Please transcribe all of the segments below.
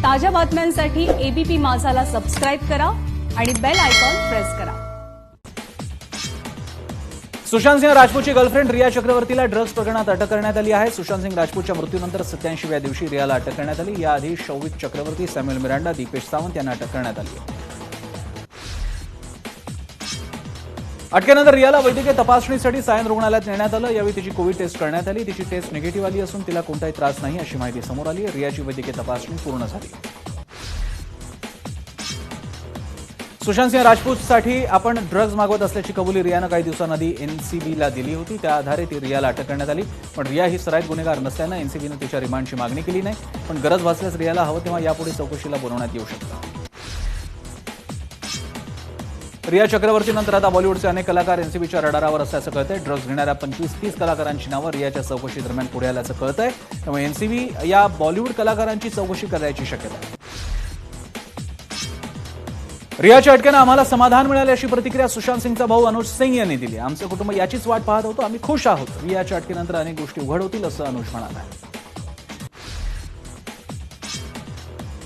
ताज्या बातम्यांसाठी ABP माझाला subscribe करा आणि बेल आयकॉन प्रेस करा। सुशांत सिंह राजपूतची गर्लफ्रेंड रिया चक्रवर्तीला ड्रग्ज प्रकरणात अटक करण्यात आली आहे। सुशांत सिंह राजपूतच्या मृत्यूनंतर 87व्या दिवशी रियाला अटक करण्यात आली। याआधी शौविक चक्रवर्ती, सॅम्युअल मिरांडा, दीपेश सावंत यांना अटक करण्यात आली आहे। अटकेनंतर रियाला वैद्यकीय तपासणीसाठी सायन रुग्णालयात नेण्यात आलं। यावेळी तिची कोविड टेस्ट करण्यात आली। तिची टेस्ट निगेटिव्ह आली असून तिला कोणताही त्रास नाही अशी माहिती समोर आली आहे। रियाची वैद्यकीय तपासणी पूर्ण झाली। सुशांत सिंह राजपूतसाठी आपण ड्रग्ज मागवत असल्याची कबुली रियानं काही दिवसांआधी एनसीबीला दिली होती। त्या आधारे ती रियाला अटक करण्यात आली। पण रिया ही सराईत गुन्हेगार नसल्यानं एनसीबीनं तिच्या रिमांडची मागणी केली नाही। पण गरज भासल्यास रियाला हवं तेव्हा यापुढे चौकशीला बोलवण्यात येऊ शकतं। रिया चक्रवर्तीनंतर आता बॉलिवूडचे अनेक कलाकार एनसीबीच्या रडारावर असल्याचं कळतंय। ड्रग्ज घेणाऱ्या 25-30 कलाकारांची नावं रियाच्या चौकशी दरम्यान पुढे आल्याचं कळतंय। त्यामुळे एनसीबी या बॉलिवूड कलाकारांची चौकशी करायची शक्यता आहे। रियाच्या अटकेनं आम्हाला समाधान मिळाले अशी प्रतिक्रिया सुशांत सिंगचा भाऊ अनुज सिंग यांनी दिली। आमचं कुटुंब याचीच वाट पाहत होतं, आम्ही खुश आहोत। रियाच्या अटकेनंतर अनेक गोष्टी उघड होतील असं अनुज म्हणाला।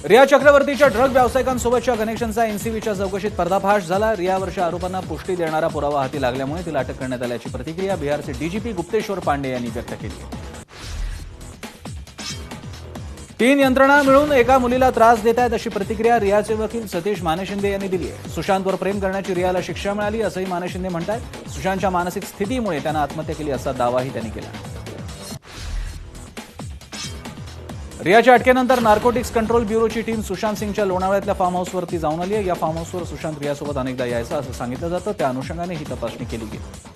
रिया चक्रवर्तीच्या ड्रग व्यावसायिकांसोबतच्या कनेक्शनचा एनसीबीच्या चौकशीत पर्दाफाश झाला। रियावरच्या आरोपांना पुष्टी देणारा पुरावा हाती लागल्यामुळे तिला अटक करण्यात आल्याची प्रतिक्रिया बिहारचे डीजीपी गुप्तेश्वर पांडे यांनी व्यक्त केली आहे। 3 यंत्रणा मिळून एका मुलीला त्रास देत आहेत अशी प्रतिक्रिया रियाचे वकील सतीश मानेशिंदे यांनी दिली आहे। सुशांतवर प्रेम करण्याची रियाला शिक्षा मिळाली असंही मानेशिंदे म्हणतात। सुशांतच्या मानसिक स्थितीमुळे त्यानं आत्महत्या केली असा दावाही त्यांनी केला। रियाच्या अटकेनंतर नार्कोटिक्स कंट्रोल ब्युरोची टीम सुशांत सिंगच्या लोणावळ्यातल्या फार्म हाऊसवरती जाऊन आली आहे। या फार्म हाऊसवर सुशांत रियासोबत अनेकदा यायचा असं सांगितलं जातं। त्या अनुषंगाने ही तपासणी केली गेली।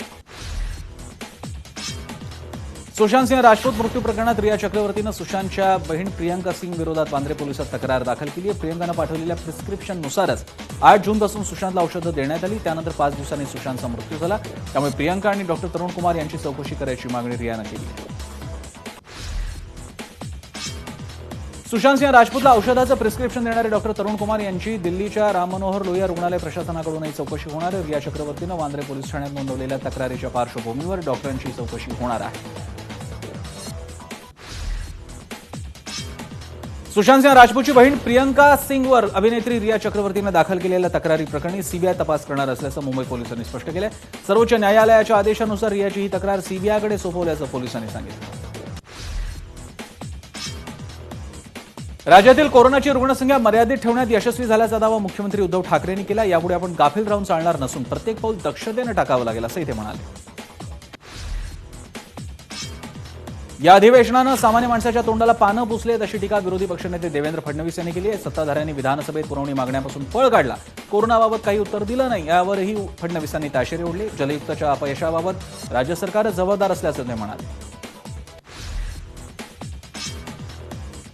सुशांत सिंह राजपूत मृत्यू प्रकरणात रिया चक्रवर्तीनं सुशांतच्या बहीण प्रियंका सिंग विरोधात वांद्रे पोलिसात तक्रार दाखल केली आहे। प्रियंकानं पाठवलेल्या प्रिस्क्रिप्शननुसारच 8 जूनपासून सुशांतला औषधं देण्यात आली। त्यानंतर 5 दिवसांनी सुशांतचा मृत्यू झाला। त्यामुळे प्रियंका आणि डॉक्टर तरुण कुमार यांची चौकशी करायची मागणी रियानं केली आहे। सुशांत सिंह राजपूतला औषधाचं प्रिस्क्रिप्शन देणारे डॉक्टर तरुण कुमार यांची दिल्लीच्या राम मनोहर लोहिया रुग्णालय प्रशासनाकडूनही चौकशी होणार आहे। रिया चक्रवर्तीनं वांद्रे पोलीस ठाण्यात नोंदवलेल्या तक्रारीच्या पार्श्वभूमीवर डॉक्टरांची चौकशी होणार आहे। सुशांत सिंह राजपूतची बहीण प्रियंका सिंगवर अभिनेत्री रिया चक्रवर्तीनं दाखल केलेल्या तक्रारी प्रकरणी सीबीआय तपास करणार असल्याचं मुंबई पोलिसांनी स्पष्ट केलं। सर्वोच्च न्यायालयाच्या आदेशानुसार रियाची ही तक्रार सीबीआयकडे सोपवल्याचं पोलिसांनी सांगितलं। राज्यातील कोरोनाची रुग्णसंख्या मर्यादित ठेवण्यात यशस्वी झाल्याचा दावा मुख्यमंत्री उद्धव ठाकरेंनी केला। यापुढे आपण गाफील राहून चालणार नसून प्रत्येक पाऊल दक्षतेनं टाकावं लागेल असंही ते म्हणाले। या अधिवेशनानं सामान्य माणसाच्या तोंडाला पानं पुसलेत अशी टीका विरोधी पक्षनेते देवेंद्र फडणवीस यांनी केली आहे। सत्ताधाऱ्यांनी विधानसभेत पुरवणी मागण्यापासून पळ काढला, कोरोनाबाबत काही उत्तर दिलं नाही, यावरही फडणवीसांनी ताशेरे ओढले। जलयुक्तच्या अपयशाबाबत राज्य सरकारच जबाबदार असल्याचं ते म्हणाले।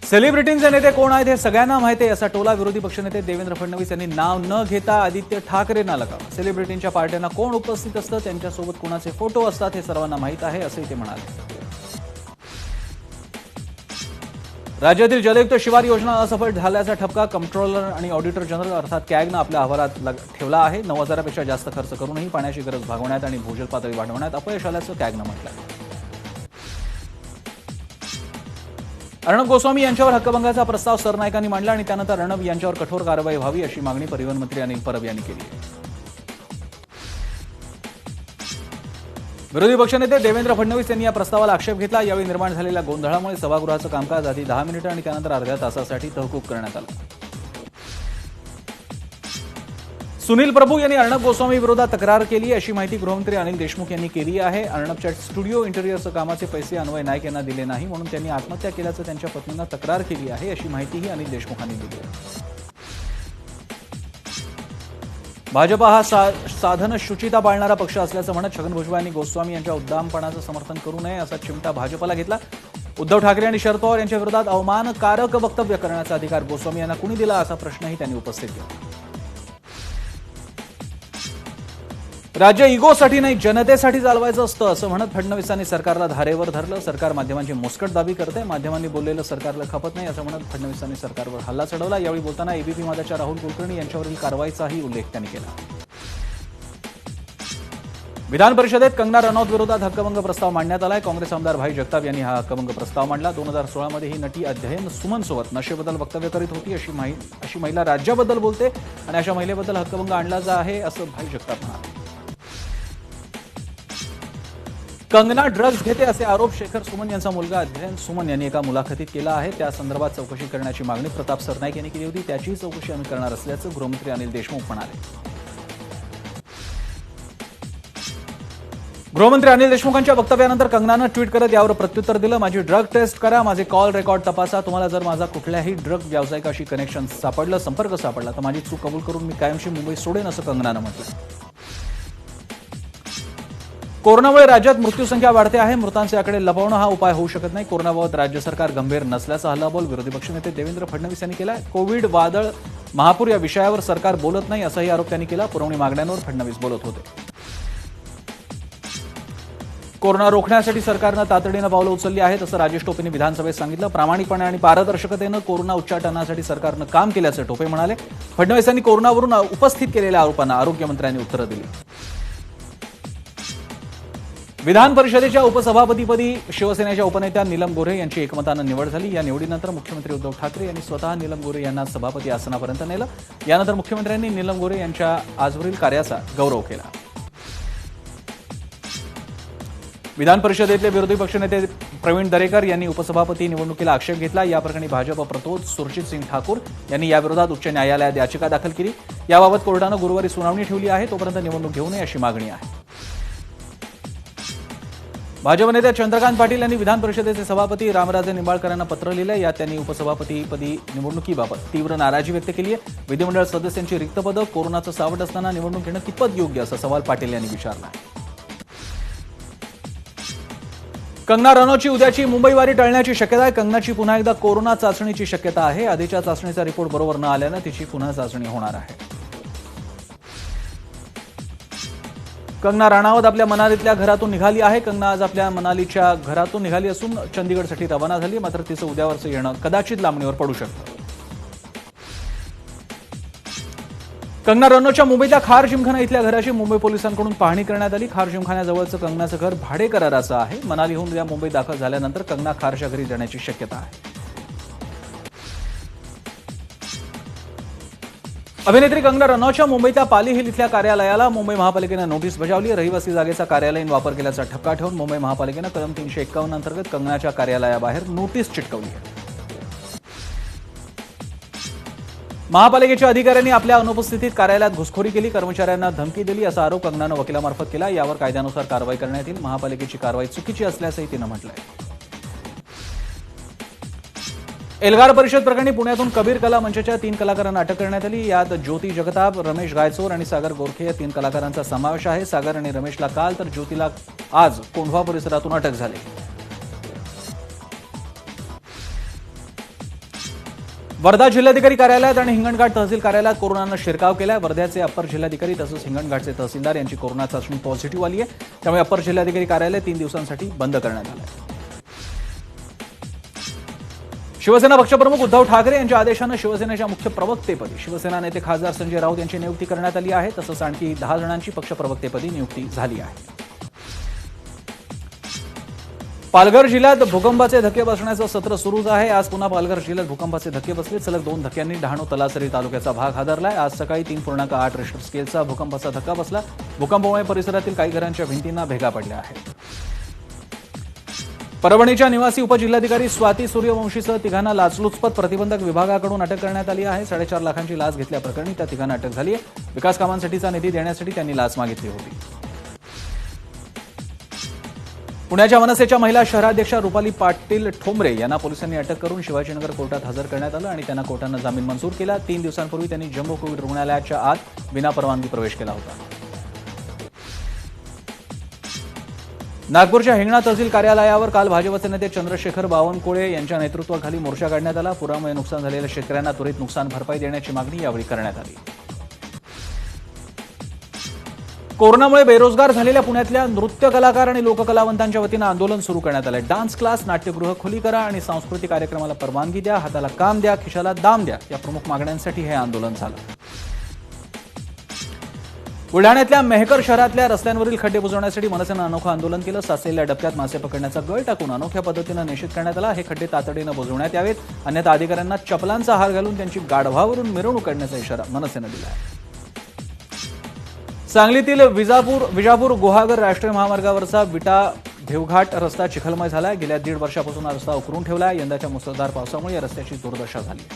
सेलिब्रिटींचे नेते कोण आहेत हे सगळ्यांना माहिती आहे असा टोला विरोधी पक्षनेते देवेंद्र फडणवीस यांनी नाव न घेता आदित्य ठाकरेंना लगावला। सेलिब्रिटींच्या पार्ट्यांना कोण उपस्थित असतं, त्यांच्यासोबत कोणाचे फोटो असतात हे सर्वांना माहीत आहे असंही ते म्हणाले। राज्यातील जलयुक्त शिवार योजना असफल झाल्याचा ठपका कंट्रोलर आणि ऑडिटर जनरल अर्थात कॅगनं आपल्या अहवालात ठेवला आहे। 9,000पेक्षा जास्त खर्च करूनही पाण्याची गरज भागवण्यात आणि भूजल पातळी वाढवण्यात अपयश आल्याचं कॅगनं म्हटलं। अर्णब गोस्वामी यांच्यावर हक्कभंगाचा प्रस्ताव सरनाईकांनी मांडला आणि त्यानंतर अर्णब यांच्यावर कठोर कारवाई व्हावी अशी मागणी परिवहन मंत्री अनिल परब यांनी केली आहे। विरोधी पक्षनेते देवेंद्र फडणवीस यांनी या प्रस्तावाला आक्षेप घेतला। यावेळी निर्माण झालेल्या गोंधळामुळे सभागृहाचं कामकाज आधी 10 मिनिटं आणि त्यानंतर अर्ध्या तासासाठी तहकूब करण्यात आलं। सुनील प्रभू यांनी अर्णब गोस्वामी विरोधात तक्रार केली अशी माहिती गृहमंत्री अनिल देशमुख यांनी केली आहे। अर्णबच्या स्टुडिओ इंटेरियरचं कामाचे पैसे अन्वय नाईक यांना दिले नाही म्हणून त्यांनी आत्महत्या केल्याचं त्यांच्या पत्नीनं तक्रार केली आहे अशी माहितीही अनिल देशमुखांनी दिली आहे। भाजपा हा साधन शुचिता पाळणारा पक्ष असल्याचं म्हणत छगन भुजबळ यांनी गोस्वामी यांच्या उद्दामपणाचं समर्थन करू नये असा चिमटा भाजपला घेतला। उद्धव ठाकरे आणि शरद पवार यांच्या विरोधात अवमानकारक वक्तव्य करण्याचा अधिकार गोस्वामी यांना कुणी दिला असा प्रश्नही त्यांनी उपस्थित केला। राज्य इगोसाठी नाही जनतेसाठी चालवायचं असतं असं म्हणत फडणवीसांनी सरकारला धारेवर धरलं। सरकार माध्यमांची मोस्कट दाबी करते, माध्यमांनी बोललेलं सरकारला खपत नाही असं म्हणत फडणवीसांनी सरकारवर हल्ला चढवला। यावेळी बोलताना एबीपी माझाच्या राहुल कुलकर्णी यांच्यावरील कारवाईचाही उल्लेख त्यांनी केला। विधान परिषदेत कंगना रनौत विरोधात हक्कभंग प्रस्ताव मांडण्यात आलाय. काँग्रेस आमदार भाई जगताप यांनी हा हक्कभंग प्रस्ताव मांडला. 2016 मध्ये ही नटी अध्ययन सुमनसोबत नशेबद्दल वक्तव्य करीत होती. अशी महिला राज्याबद्दल बोलते आणि अशा महिलेबद्दल हक्कभंग आणला आहे असं भाई जगताप म्हणाले. कंगना ड्रग्ज घेते असे आरोप शेखर सुमन यांचा मुलगा अध्ययन सुमन यांनी एका मुलाखतीत केला आहे. त्या संदर्भात चौकशी करण्याची मागणी प्रताप सरनाईक यांनी केली होती. त्याचीही चौकशी आम्ही करणार असल्याचं गृहमंत्री अनिल देशमुख म्हणाले. गृहमंत्री अनिल देशमुखांच्या वक्तव्यानंतर कंगनानं ट्विट करत यावर प्रत्युत्तर दिलं. माझी ड्रग टेस्ट करा, माझे कॉल रेकॉर्ड तपासा. तुम्हाला जर माझा कुठल्याही ड्रग व्यावसायिकाशी कनेक्शन सापडलं, संपर्क सापडला तर माझी चूक कबूल करून मी कायमची मुंबई सोडेन असं कंगनानं म्हटलं. कोरोनामुळे राज्यात मृत्यूसंख्या वाढते आहे. मृतांचे आकडे लपवणं हा उपाय होऊ शकत नाही. कोरोनाबाबत राज्य सरकार गंभीर नसल्याचा हल्लाबोल विरोधी पक्षनेते देवेंद्र फडणवीस यांनी केला. कोविड, वादळ, महापूर या विषयावर सरकार बोलत नाही असाही आरोप त्यांनी केला. पुरवणी मागण्यांवर फडणवीस बोलत होते. कोरोना रोखण्यासाठी सरकारनं तातडीनं पावलं उचलली आहेत असं राजेश टोपेंनी विधानसभेत सांगितलं. प्रामाणिकपणे आणि पारदर्शकतेनं कोरोना उच्चाटनासाठी सरकारनं काम केल्याचं टोपे म्हणाले. फडणवीसांनी कोरोनावरून उपस्थित केलेल्या आरोपांना आरोग्यमंत्र्यांनी उत्तरं दिली. विधान परिषदेच्या उपसभापतीपदी शिवसेनेच्या उपनेत्या नीलम गोऱ्हे यांची एकमतानं निवड झाली. या निवडीनंतर मुख्यमंत्री उद्धव ठाकरे यांनी स्वतः नीलम गोऱ्हे यांना सभापती आसनापर्यंत नेलं. यानंतर मुख्यमंत्र्यांनी नीलम गोऱ्हे यांच्या आजवरील कार्याचा गौरव केला. विधान परिषदेतले विरोधी पक्षनेते प्रवीण दरेकर यांनी उपसभापती निवडणुकीला आक्षेप घेतला. या प्रकरणी भाजप प्रतोद सुरजित सिंग ठाकूर यांनी याविरोधात उच्च न्यायालयात याचिका दाखल केली. याबाबत कोर्टानं गुरुवारी सुनावणी ठेवली आहे. तोपर्यंत निवडणूक घेऊ नये अशी मागणी आहे. भाजप नेते चंद्रकांत पाटील यांनी विधान परिषदेचे सभापती रामराजे निंबाळकर यांना पत्र लिहिलंय. यात त्यांनी उपसभापतीपदी निवडणुकीबाबत तीव्र नाराजी व्यक्त केली आहे. विधिमंडळ सदस्यांची रिक्त पदं कोरोनाचं सावट असताना निवडणूक घेणं कितपत योग्य असा सवाल पाटील यांनी विचारला. कंगना रनौतची उद्याची मुंबईवारी टळण्याची शक्यता आहे. कंगनाची पुन्हा एकदा कोरोना चाचणीची शक्यता आहे. आधीच्या चाचणीचा रिपोर्ट बरोबर न आल्यानं तिची पुन्हा चाचणी होणार आहे. कंगना राणावत आपल्या मनालीतल्या घरातून निघाली आहे. कंगना आज आपल्या मनालीच्या घरातून निघाली असून चंदीगडसाठी रवाना झाली. मात्र तिचं उद्यावरचं येणं कदाचित लांबणीवर पडू शकतं. कंगना रनौतच्या मुंबईतल्या खार जिमखाना इथल्या घराची मुंबई पोलिसांकडून पाहणी करण्यात आली. खार जिमखान्याजवळचं कंगनाचं घर भाडे कराराचं आहे. मनालीहून उद्या मुंबईत दाखल झाल्यानंतर कंगना खारच्या घरी जाण्याची शक्यता आहे. अभिनेत्री कंगना रनौतच्या मुंबईतल्या पाली हिल इथल्या कार्यालयाला मुंबई महापालिकेनं नोटीस बजावली. रहिवासी जागेचा कार्यालयीन वापर केल्याचा ठपका ठेवून मुंबई महापालिकेनं कलम 351 अंतर्गत कंगनाच्या कार्यालयाबाहेर नोटीस चिटकवली आहे. महापालिकेच्या अधिकाऱ्यांनी आपल्या अनुपस्थितीत कार्यालयात घुसखोरी केली, कर्मचाऱ्यांना धमकी दिली असा आरोप कंगनानं वकिलामार्फत केला. यावर कायद्यानुसार कारवाई करण्यात येईल. महापालिकेची कारवाई चुकीची असल्याचंही तिनं म्हटलंय. एल्गार परिषद प्रकरणी पुण्यातून कबीर कला मंचच्या 3 कलाकारांना अटक करण्यात आली. यात ज्योती जगताप, रमेश गायचोर आणि सागर गोरखे या 3 कलाकारांचा समावेश आहे. सागर आणि रमेशला काल तर ज्योतीला आज कोंढवा परिसरातून अटक झाली. वर्धा जिल्हाधिकारी कार्यालयात आणि हिंगणघाट तहसील कार्यालयात कोरोनानं शिरकाव केला. वर्ध्याचे अप्पर जिल्हाधिकारी तसंच हिंगणघाटचे तहसीलदार यांची कोरोना चाचणी पॉझिटिव्ह आली आहे. त्यामुळे अप्पर जिल्हाधिकारी कार्यालय 3 दिवसांसाठी बंद करण्यात आलं आहे. शिवसेना पक्षप्रमुख उद्धव ठाकरे यांच्या आदेशानं शिवसेनेच्या मुख्य प्रवक्तेपदी शिवसेना नेते खासदार संजय राऊत यांची नियुक्ती करण्यात आली आहे. तसंच आणखी 10 जणांची पक्षप्रवक्तेपदी नियुक्ती झाली आहे. पालघर जिल्ह्यात भूकंपाचे धक्के बसण्याचं सत्र सुरूच आहे. आज पुन्हा पालघर जिल्ह्यात भूकंपाचे धक्के बसले. सलग 2 धक्क्यांनी डहाणू तलासरी तालुक्याचा भाग हादरलाय. आज सकाळी 3.8 रिश्टर स्केलचा भूकंपाचा धक्का बसला. भूकंपामुळे परिसरातील काही घरांच्या भिंतींना भेगा पडल्या आहेत. परभणीच्या निवासी उपजिल्हाधिकारी स्वाती सूर्यवंशीसह 3घांना लाचलुचपत प्रतिबंधक विभागाकडून अटक करण्यात आली आहे. 4.5 लाखांची लाच घेतल्याप्रकरणी त्या 3घांना अटक झाली आहे. विकास कामांसाठीचा निधी देण्यासाठी त्यांनी लाच मागितली होती. पुण्याच्या मनसेच्या महिला शहराध्यक्षा रुपाली पाटील ठोंबरे यांना पोलिसांनी अटक करून शिवाजीनगर कोर्टात हजर करण्यात आलं आणि त्यांना कोर्टानं जामीन मंजूर केला. 3 दिवसांपूर्वी त्यांनी जम्बो कोविड रुग्णालयाच्या आत विनापरवानगी प्रवेश केला होता. नागपूरच्या हिंगणा तहसील कार्यालयावर काल भाजपचे नेते चंद्रशेखर बावनकुळे यांच्या नेतृत्वाखाली मोर्चा काढण्यात आला. पुरामुळे नुकसान झालेल्या शेतकऱ्यांना त्वरित नुकसान भरपाई देण्याची मागणी यावेळी करण्यात आली. कोरोनामुळे बेरोजगार झालेल्या पुण्यातल्या नृत्य कलाकार आणि लोककलावंतांच्या वतीनं आंदोलन सुरू करण्यात आलं. डान्स क्लास, नाट्यगृह खुली करा आणि सांस्कृतिक कार्यक्रमाला परवानगी द्या, हाताला काम द्या, खिशाला दाम द्या या प्रमुख मागण्यांसाठी हे आंदोलन झालं. बुलढाण्यातल्या मेहकर शहरातल्या रस्त्यांवरील खड्डे बुजवण्यासाठी मनसेनं अनोखं आंदोलन केलं. साचलेल्या डबक्यात मासे पकडण्याचा गळ टाकून अनोख्या पद्धतीनं निषेध करण्यात आला. हे खड्डे तातडीनं बुजवण्यात यावेत, अन्यथा अधिकाऱ्यांना चपलांचा हार घालून त्यांची गाढवावरून मिरवणूक काढण्याचा इशारा मनसेनं दिला आहे. सांगलीतील विजापूर गुहागर राष्ट्रीय महामार्गावरचा विटा भेवघाट रस्ता चिखलमय झालाय. गेल्या 1.5 वर्षापासून हा रस्ता उकरून ठेवलाय. यंदाच्या मुसळधार पावसामुळे या रस्त्याची दुर्दशा झाली.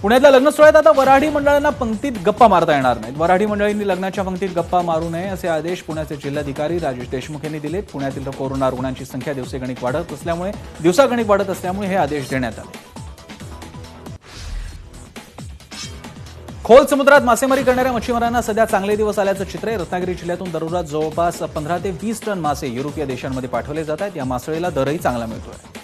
पुण्यातल्या लग्नस्थळात आता वऱ्हाडी मंडळांना पंक्तीत गप्पा मारता येणार नाहीत. वऱ्हाडी मंडळींनी लग्नाच्या पंक्तीत गप्पा मारू नये असे आदेश पुण्याचे जिल्हाधिकारी राजेश देशमुख यांनी दिलेत. पुण्यातील कोरोना रुग्णांची संख्या दिवसेगणिक वाढत असल्यामुळे हे आदेश देण्यात आले. खोल समुद्रात मासेमारी करणाऱ्या मच्छीमारांना सध्या चांगले दिवस आल्याचं चित्र आहे. रत्नागिरी जिल्ह्यातून दररोज जवळपास 15 ते 20 टन मासे युरोपीय देशांमध्ये पाठवले जात आहेत. या मासळीला दरही चांगला मिळतोय.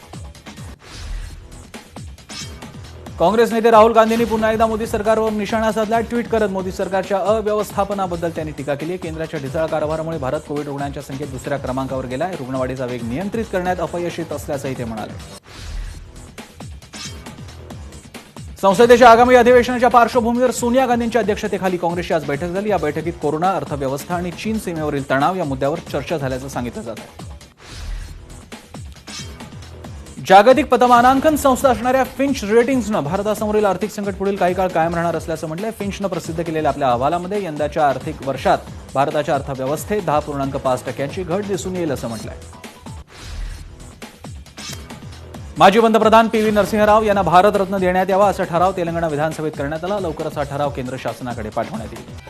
काँग्रेस नेते राहुल गांधींनी पुन्हा एकदा मोदी सरकारवर निशाणा साधला. ट्विट करत मोदी सरकारच्या अव्यवस्थापनाबद्दल त्यांनी टीका केली. केंद्राच्या ढिसाळ कारभारामुळे भारत कोविड रुग्णांच्या संख्येत दुसऱ्या क्रमांकावर गेलाय. रुग्णवाढीचा वेग नियंत्रित करण्यात अपयश येत असल्याचंही ते म्हणाले. संसदेच्या आगामी अधिवेशनाच्या पार्श्वभूमीवर सोनिया गांधींच्या अध्यक्षतेखाली काँग्रेसची आज बैठक झाली. या बैठकीत कोरोना, अर्थव्यवस्था आणि चीन सीमेवरील तणाव या मुद्द्यावर चर्चा झाल्याचं सांगितलं जात आहे. जागतिक पतमानांकन संस्था असणाऱ्या फिंच रेटिंग्सनं भारतासमोरील आर्थिक संकट पुढील काही काळ कायम राहणार असल्याचं म्हटलंय. फिंचनं प्रसिद्ध केलेल्या आपल्या अहवालामध्ये यंदाच्या आर्थिक वर्षात भारताच्या अर्थव्यवस्थेत 10.5% घट दिसून येईल असं म्हटलंय. माजी पंतप्रधान पी.व्ही. नरसिंह राव यांना भारतरत्न देण्यात यावा असा ठराव तेलंगणा विधानसभेत करण्यात आला. लवकरच हा ठराव केंद्र शासनाकडे पाठवण्यात येईल.